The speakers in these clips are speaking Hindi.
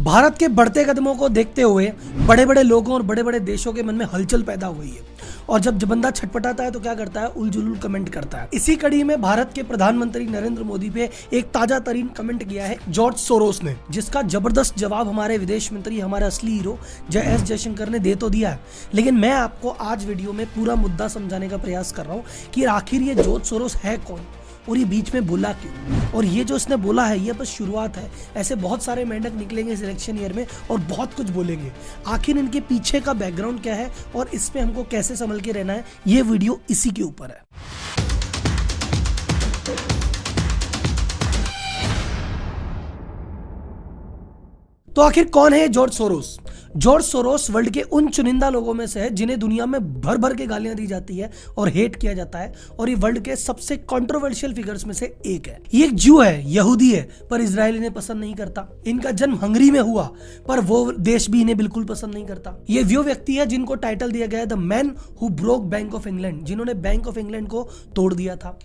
भारत के बढ़ते कदमों को देखते हुए बड़े बड़े लोगों और बड़े बड़े देशों के मन में हलचल पैदा हुई है और जब बंदा छटपटाता है तो क्या करता है, उलझुल कमेंट करता है। इसी कड़ी में भारत के प्रधानमंत्री नरेंद्र मोदी पे एक ताजा तरीन कमेंट किया है जॉर्ज सोरोस ने, जिसका जबरदस्त जवाब हमारे विदेश मंत्री, हमारे असली हीरो एस जयशंकर ने दे तो दिया है। लेकिन मैं आपको आज वीडियो में पूरा मुद्दा समझाने का प्रयास कर रहा हूँ कि आखिर ये जॉर्ज सोरोस है कौन और ये बीच में बोला क्यों, और ये जो इसने बोला है ये बस शुरुआत है। ऐसे बहुत सारे मेंढक निकलेंगे इस इलेक्शन ईयर में और बहुत कुछ बोलेंगे। आखिर इनके पीछे का बैकग्राउंड क्या है और इसमें हमको कैसे संभल के रहना है, ये वीडियो इसी के ऊपर है। तो आखिर कौन है George Soros? George Soros world के उन चुनिंदा लोगों में से है जिन्हें दुनिया में भर भर के गालियां दी जाती है और हेट किया जाता है, और ये वर्ल्ड के सबसे कंट्रोवर्शियल फिगर्स में से एक है। ये एक जू है, यहूदी है, पर इजराइल इन्हें पसंद नहीं करता। इनका जन्म हंगरी में हुआ पर वो देश भी इन्हें बिल्कुल पसंद नहीं करता। ये वो व्यक्ति है जिनको टाइटल दिया गया है the man who broke bank of England, जिन्होंने बैंक ऑफ इंग्लैंड को तोड़ दिया था,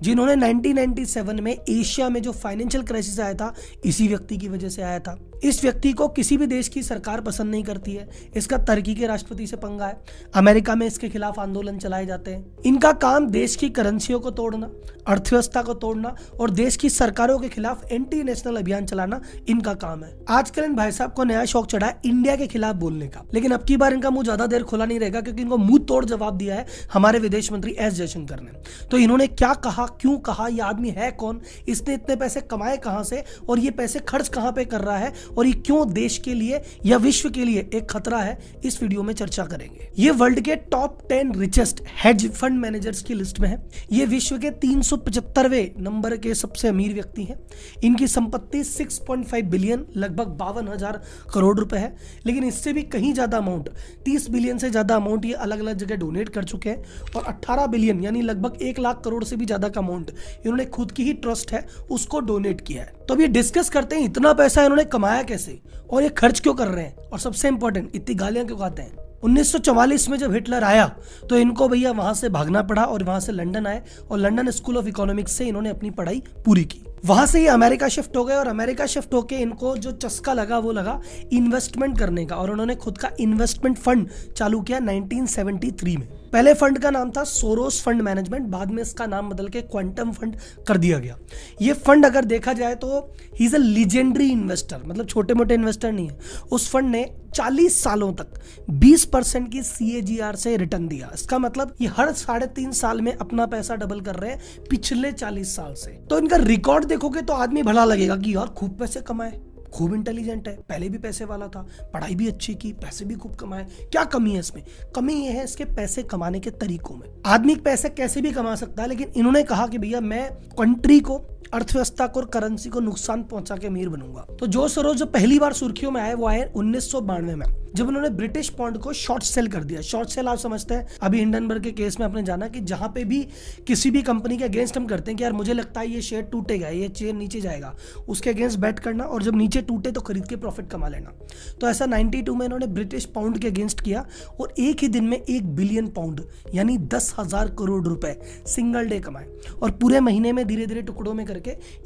जिन्होंने 1997 में एशिया में जो फाइनेंशियल क्राइसिस आया था इसी व्यक्ति की वजह से आया था। इस व्यक्ति को किसी भी देश की सरकार पसंद नहीं करती है। इसका तुर्की के राष्ट्रपति से पंगा है, अमेरिका में इसके खिलाफ आंदोलन चलाए जाते हैं। इनका काम देश की करेंसियों को तोड़ना, अर्थव्यवस्था को तोड़ना और देश की सरकारों के खिलाफ एंटी नेशनल अभियान चलाना इनका काम है। आजकल इन भाई साहब को नया शौक चढ़ा है इंडिया के खिलाफ बोलने का, लेकिन अब की बार इनका मुंह ज्यादा देर खुला नहीं रहेगा क्योंकि इनको मुंह तोड़ जवाब दिया है हमारे विदेश मंत्री एस जयशंकर ने। तो इन्होंने क्या कहा, क्यों कहा, यह आदमी है कौन, इसने इतने पैसे कमाए कहां से और ये पैसे खर्च कहां पे कर रहा है और ये क्यों देश के लिए या विश्व के लिए एक खतरा है, इस वीडियो में चर्चा करेंगे। ये वर्ल्ड के top 10 richest hedge fund managers की लिस्ट में है। ये विश्व के 375वें नंबर के सबसे अमीर व्यक्ति हैं। इनकी संपत्ति 6.5 बिलियन, लगभग 52,000 करोड़ रुपए है। लेकिन इससे भी कहीं ज्यादा अमाउंट, 30 बिलियन से ज्यादा अमाउंट ये अलग अलग जगह डोनेट कर चुके हैं, और 18 बिलियन यानी लगभग 1 लाख करोड़ से भी ज्यादा का अमाउंट इन्होंने खुद की ही ट्रस्ट है उसको डोनेट किया है। तो अब ये डिस्कस करते हैं इतना पैसा इन्होंने कमाया कैसे और ये खर्च क्यों कर रहे हैं, और सबसे इंपॉर्टेंट इतनी गालियां क्यों खाते हैं। 1944 में जब हिटलर आया तो इनको भैया वहां से भागना पड़ा और वहां से लंदन आए और लंदन स्कूल ऑफ इकोनॉमिक्स से इन्होंने अपनी पढ़ाई पूरी की। वहां से ये अमेरिका शिफ्ट हो गए और अमेरिका शिफ्ट होके इनको जो चस्का लगा वो लगा इन्वेस्टमेंट करने का, और उन्होंने खुद का इन्वेस्टमेंट फंड चालू किया 1973 में। पहले फंड का नाम था सोरोस फंड मैनेजमेंट, बाद में इसका नाम बदल के क्वांटम फंड कर दिया गया। ये फंड अगर देखा जाए तो he is a legendary investor, मतलब छोटे मोटे इन्वेस्टर नहीं है। उस फंड ने 40 सालों तक 20% की CAGR से रिटर्न दिया। इसका मतलब ये हर 3.5 साल में अपना पैसा डबल कर रहे हैं पिछले 40 साल से। तो इनका रिकॉर्ड देखोगे तो आदमी भला लगेगा कि यार खूब पैसे कमाए, खूब इंटेलिजेंट है, पहले भी पैसे वाला था, पढ़ाई भी अच्छी की, पैसे भी खूब कमाए। क्या कमी है इसमें? कमी ये है इसके पैसे कमाने के तरीकों में। आदमी पैसे कैसे भी कमा सकता है, लेकिन इन्होंने कहा कि भैया मैं कंट्री को, अर्थव्यवस्था को और करेंसी को नुकसान पहुंचा के अमीर बनूंगा। तो जॉर्ज सोरोस जो पहली बार सुर्खियों में आए वो आए 1992 में, जब उन्होंने ब्रिटिश पाउंड को शॉर्ट सेल कर दिया। शॉर्ट सेल आप समझते हैं, अभी हिंडनबर्ग के केस में आपने जाना कि जहां पे भी किसी भी कंपनी के अगेंस्ट हम करते हैं कि यार मुझे लगता है ये शेयर टूटेगा, ये शेयर नीचे जाएगा, उसके अगेंस्ट बैट करना और जब नीचे टूटे तो खरीद के प्रॉफिट कमा लेना। तो ऐसा 92 में इन्होंने ब्रिटिश पाउंड के अगेंस्ट किया और एक ही दिन में 1 बिलियन पाउंड यानी 10,000 करोड़ रुपए सिंगल डे कमाए, और पूरे महीने में धीरे धीरे टुकड़ों में करके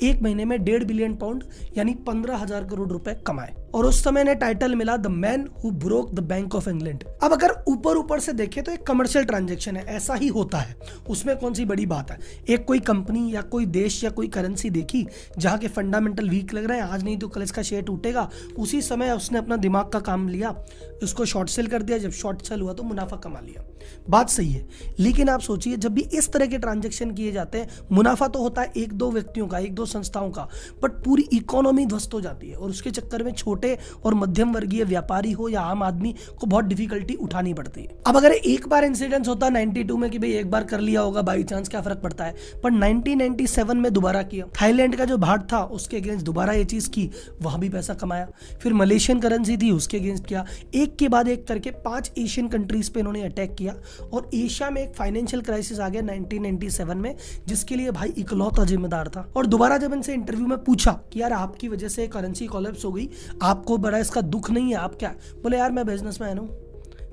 एक महीने में 1.5 बिलियन पाउंड यानी 15,000 करोड़ रुपए कमाए, और उस समय ने टाइटल मिला the man who broke the bank of England. अब अगर ऊपर से देखें तो एक कमर्शियल ट्रांजैक्शन है, ऐसा ही होता है, उसमें कौन सी बड़ी बात है। एक कोई कंपनी या कोई देश या कोई करेंसी देखी जहां के फंडामेंटल वीक लग रहे हैं, आज नहीं तो कल इसका शेयर टूटेगा, उसी समय उसने अपना दिमाग का काम लिया, उसको शॉर्ट सेल कर दिया, जब शॉर्ट सेल हुआ तो मुनाफा कमा लिया। बात सही है, लेकिन आप सोचिए जब भी इस तरह के ट्रांजैक्शन किए जाते हैं, मुनाफा तो होता है 1-2 व्यक्तियों का, 1-2 संस्थाओं का, बट पूरी इकोनॉमी ध्वस्त हो जाती है और उसके चक्कर में छोटे और मध्यम वर्गीय व्यापारी हो या आम आदमी को बहुत डिफिकल्टी उठानी पड़ती है। अब अगर एक बार इंसिडेंस होता 92 में कि भाई एक बार कर लिया होगा बाई चांस, क्या फर्क पड़ता है, पर 1997 में दोबारा किया। थाईलैंड का जो भाट था उसके अगेंस्ट दोबारा ये चीज की, वहां भी पैसा कमाया। फिर मलेशियन करेंसी थी उसके अगेंस्ट किया। एक के बाद एक करके 5 एशियन कंट्रीज पे इन्होंने अटैक किया, और एशिया में एक फाइनेंशियल क्राइसिस आ गया 1997 में, जिसके लिए भाई इकलौता जिम्मेदार था। और दोबारा जब इनसे इंटरव्यू में पूछा कि यार आपकी वजह से करेंसी कोलैप्स हो गई, आपको बड़ा इसका दुख नहीं है, आप क्या? बोले यार मैं बिजनेसमैन हूं,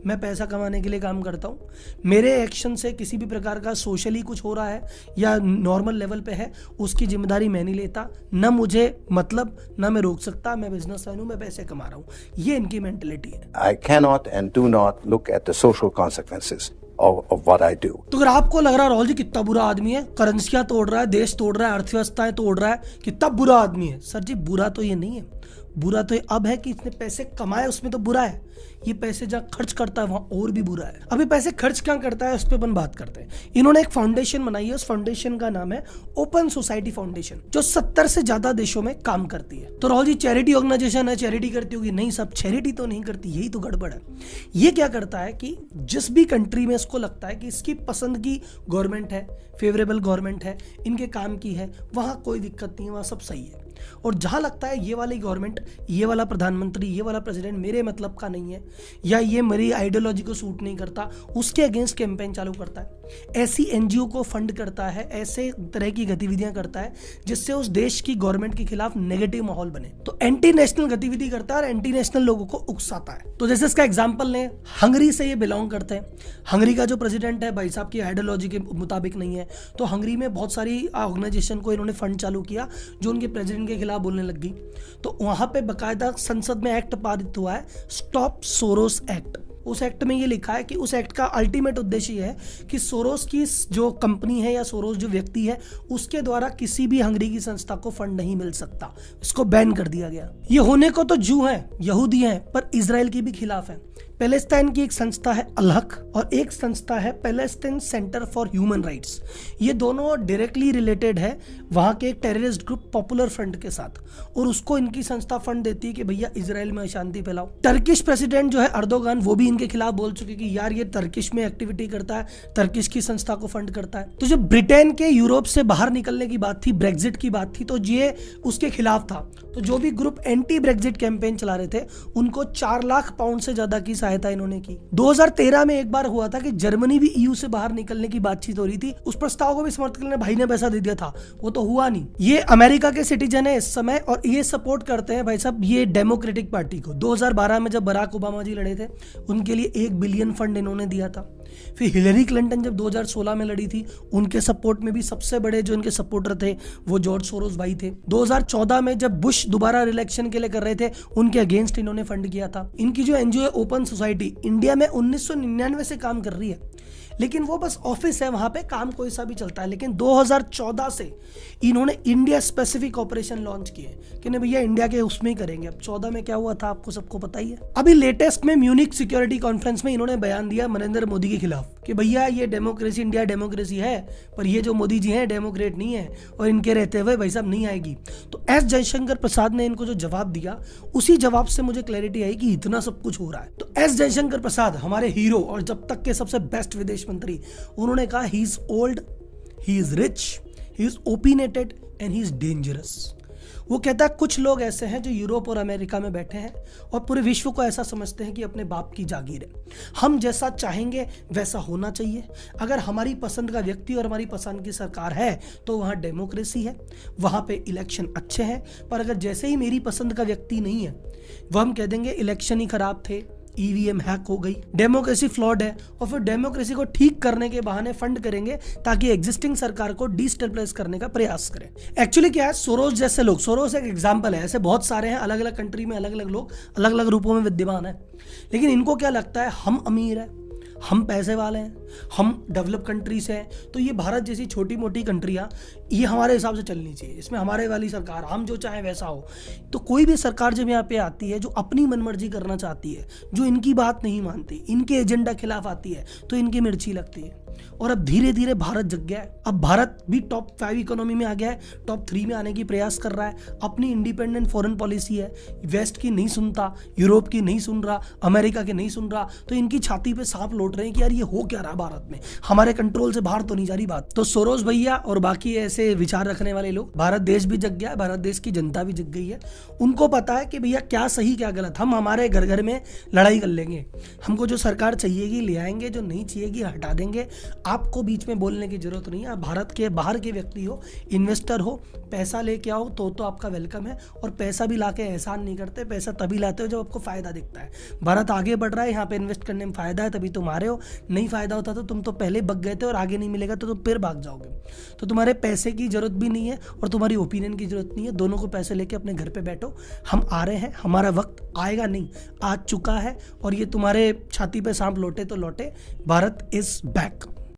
मैं पैसा कमाने के लिए काम करता हूँ। मेरे एक्शन से किसी भी प्रकार का सोशली कुछ हो रहा है या नॉर्मल लेवल पे है, उसकी जिम्मेदारी मैं नहीं लेता, ना मुझे मतलब, ना मैं रोक सकता। मैं बिजनेसमैन हूँ, मैं पैसे कमा रहा हूँ। ये इनकी मेंटेलिटी है। I cannot and do not look at the social consequences of what I do. तो अगर आपको लग रहा है राहुल जी कितना बुरा आदमी है, करेंसियां तोड़ रहा है, देश तोड़ रहा है, अर्थव्यवस्थाएं तोड़ रहा है, कितना बुरा आदमी है, सर जी बुरा तो ये नहीं है। बुरा तो ये अब है कि इसने पैसे कमाए, उसमें तो बुरा है। ये पैसे जहाँ खर्च करता है वहां और भी बुरा है। अभी पैसे खर्च क्या करता है उस पर अपन बात करते हैं। इन्होंने एक फाउंडेशन बनाई है, उस फाउंडेशन का नाम है ओपन सोसाइटी फाउंडेशन, जो 70 से ज्यादा देशों में काम करती है। तो राहुल जी चैरिटी ऑर्गेनाइजेशन है, चैरिटी करती होगी? नहीं, सब चैरिटी तो नहीं करती, यही तो गड़बड़ है। ये क्या करता है कि जिस भी कंट्री में इसको लगता है कि इसकी पसंद की गवर्नमेंट है, फेवरेबल गवर्नमेंट है, इनके काम की है, वहां कोई दिक्कत नहीं है, वहां सब सही है। और जहां लगता है ये वाली गवर्नमेंट, ये वाला प्रधानमंत्री, ये वाला प्रेसिडेंट मेरे मतलब का नहीं है या ये मेरी आइडियोलॉजी को सूट नहीं करता, उसके अगेंस्ट कैंपेन चालू करता है। ऐसी एनजीओ को फंड करता है, ऐसे तरह की गतिविधियां करता है जिससे उस देश की गवर्नमेंट के खिलाफ नेगेटिव माहौल बने। तो एंटी नेशनल गतिविधि करता है और एंटी नेशनल लोगों को उकसाता है। तो जैसे इसका एग्जाम्पल लें, हंगरी से ये बिलोंग करते हैं। हंगरी का जो प्रेसिडेंट है भाई साहब की आइडियोलॉजी के मुताबिक नहीं है, तो हंगरी में बहुत सारी ऑर्गेनाइजेशन को इन्होंने फंड चालू किया जो उनके प्रेसिडेंट के खिलाफ बोलने लग गई। तो वहां पे बकायदा संसद में एक्ट पारित हुआ है, स्टॉप सोरोस एक्ट। उस एक्ट में ये लिखा है कि उस एक्ट का अल्टीमेट उद्देश्य ये है कि सोरोस की जो कंपनी है या सोरोस जो व्यक्ति है उसके द्वारा किसी भी हंगरी की संस्था को फंड नहीं मिल सकता। इसको बैन कर दिया गया। ये होने को तो जू हैं, यहूदी हैं, पर इजराइल के भी खिलाफ है। पैलेस्टाइन की एक संस्था है अलहक और एक संस्था है Palestine centre for human rights. ये दोनों डायरेक्टली रिलेटेड है वहां के एक टेररिस्ट ग्रुप पॉपुलर फ्रंट के साथ, और उसको इनकी संस्था फंड देती है कि भैया इजराइल में अशांति फैलाओ। टर्किश प्रेसिडेंट जो है अर्दोगान, वो भी इनके खिलाफ बोल चुके कि यार ये टर्किश में एक्टिविटी करता है, टर्किश की संस्था को फंड करता है। तो जब ब्रिटेन के यूरोप से बाहर निकलने की बात थी, ब्रेक्जिट की बात थी, तो ये उसके खिलाफ था। तो जो भी ग्रुप एंटी ब्रेक्जिट कैंपेन चला रहे थे उनको 4 लाख पाउंड से ज्यादा की सहायता इन्होंने की। 2013 में एक बार हुआ था कि जर्मनी भी ईयू से बाहर निकलने की बातचीत हो रही थी, उस प्रस्ताव को भी समर्थन करने भाई ने पैसा दे दिया था, वो तो हुआ नहीं। ये अमेरिका के सिटीजन है इस समय और ये सपोर्ट करते हैं भाई साहब ये डेमोक्रेटिक पार्टी को। 2012 में जब बराक ओबामा जी लड़े थे उनके लिए 1 बिलियन फंड इन्होंने दिया था। फिर हिलरी क्लिंटन जब 2016 में लड़ी थी उनके सपोर्ट में भी सबसे बड़े जो इनके सपोर्टर थे वो जॉर्ज सोरोस भाई थे। 2014 में जब बुश दोबारा इलेक्शन के लिए कर रहे थे उनके अगेंस्ट इन्होंने फंड किया था। इनकी जो एनजीओ है ओपन सोसाइटी, इंडिया में 1999 से काम कर रही है, लेकिन वो बस ऑफिस है, वहां पे काम कोई सा भी चलता है। लेकिन 2014 से इन्होंने इंडिया स्पेसिफिक ऑपरेशन लॉन्च किए कि नहीं भैया इंडिया के उसमें ही करेंगे। अब 14 में क्या हुआ था आपको सबको पता ही है। अभी लेटेस्ट में म्यूनिक सिक्योरिटी कॉन्फ्रेंस में इन्होंने बयान दिया नरेंद्र मोदी के खिलाफ कि भैया ये डेमोक्रेसी, इंडिया डेमोक्रेसी है, पर ये जो मोदी जी हैं डेमोक्रेट नहीं है और इनके रहते हुए भाई साहब नहीं आएगी। तो एस जयशंकर प्रसाद ने इनको जो जवाब दिया उसी जवाब से मुझे क्लैरिटी आई कि इतना सब कुछ हो रहा है। तो एस जयशंकर प्रसाद हमारे हीरो और जब तक के सबसे बेस्ट विदेश मंत्री, उन्होंने कहा he is old, he is rich, he is opinionated and he is dangerous. वो कहता है कुछ लोग ऐसे हैं जो यूरोप और अमेरिका में बैठे हैं और पूरे विश्व को ऐसा समझते हैं कि अपने बाप की जागीर है, हम जैसा चाहेंगे वैसा होना चाहिए। अगर हमारी पसंद का व्यक्ति और हमारी पसंद की सरकार है तो वहाँ डेमोक्रेसी है, वहाँ पे इलेक्शन अच्छे हैं। पर अगर जैसे ही मेरी पसंद का व्यक्ति नहीं है वो हम कह देंगे इलेक्शन ही खराब थे, ईवीएम हैक हो गई, डेमोक्रेसी फ्लॉड है, और फिर डेमोक्रेसी को ठीक करने के बहाने फंड करेंगे ताकि एग्जिस्टिंग सरकार को डिस्टेबलाइज करने का प्रयास करें। एक्चुअली क्या है, सोरोस जैसे लोग, सोरोस एक एग्जांपल है, ऐसे बहुत सारे हैं, अलग अलग कंट्री में अलग अलग लोग अलग अलग रूपों में विद्यमान है। लेकिन इनको क्या लगता है हम अमीर है, हम पैसे वाले हैं, हम डेवलप कंट्रीज हैं, तो ये भारत जैसी छोटी मोटी कंट्रियां ये हमारे हिसाब से चलनी चाहिए, इसमें हमारे वाली सरकार, हम जो चाहे वैसा हो। तो कोई भी सरकार जब यहाँ पे आती है जो अपनी मनमर्जी करना चाहती है, जो इनकी बात नहीं मानती, इनके एजेंडा खिलाफ आती है, तो इनकी मिर्ची लगती है। और अब धीरे धीरे भारत जग गया है। अब भारत भी टॉप 5 इकोनॉमी में आ गया है, टॉप 3 में आने की प्रयास कर रहा है। अपनी इंडिपेंडेंट फॉरेन पॉलिसी है, वेस्ट की नहीं सुनता, यूरोप की नहीं सुन रहा, अमेरिका की नहीं सुन रहा। तो इनकी छाती पे सांप लौट रहे हैं कि यार ये हो क्या रहा भारत में, हमारे कंट्रोल से बाहर तो नहीं जा रही बात। तो सोरोस भैया और बाकी ऐसे विचार रखने वाले लोग, भारत देश भी जग गया है, भारत देश की जनता भी जग गई है। उनको पता है कि भैया क्या सही क्या गलत, हम हमारे घर घर में लड़ाई कर लेंगे। हमको जो सरकार चाहिएगी ले आएंगे, जो नहीं चाहिएगी हटा देंगे। आपको बीच में बोलने की जरूरत नहीं है। आप भारत के बाहर के व्यक्ति हो, इन्वेस्टर हो, पैसा लेके आओ तो आपका वेलकम है। और पैसा भी लाके एहसान नहीं करते, पैसा तभी लाते हो जब आपको फायदा दिखता है। भारत आगे बढ़ रहा है, यहाँ पे इन्वेस्ट करने में फायदा है, तभी तुम आ रहे हो। नहीं फायदा होता तो तुम तो पहले बग गए थे, और आगे नहीं मिलेगा तो तुम फिर भाग जाओगे। तो तुम्हारे पैसे की जरूरत भी नहीं है और तुम्हारी ओपिनियन की जरूरत नहीं है। दोनों को पैसे लेके अपने घर पे बैठो। हम आ रहे हैं, हमारा वक्त आएगा नहीं, आ चुका है। और ये तुम्हारे छाती पे सांप लौटे तो लौटे, भारत इज बैक।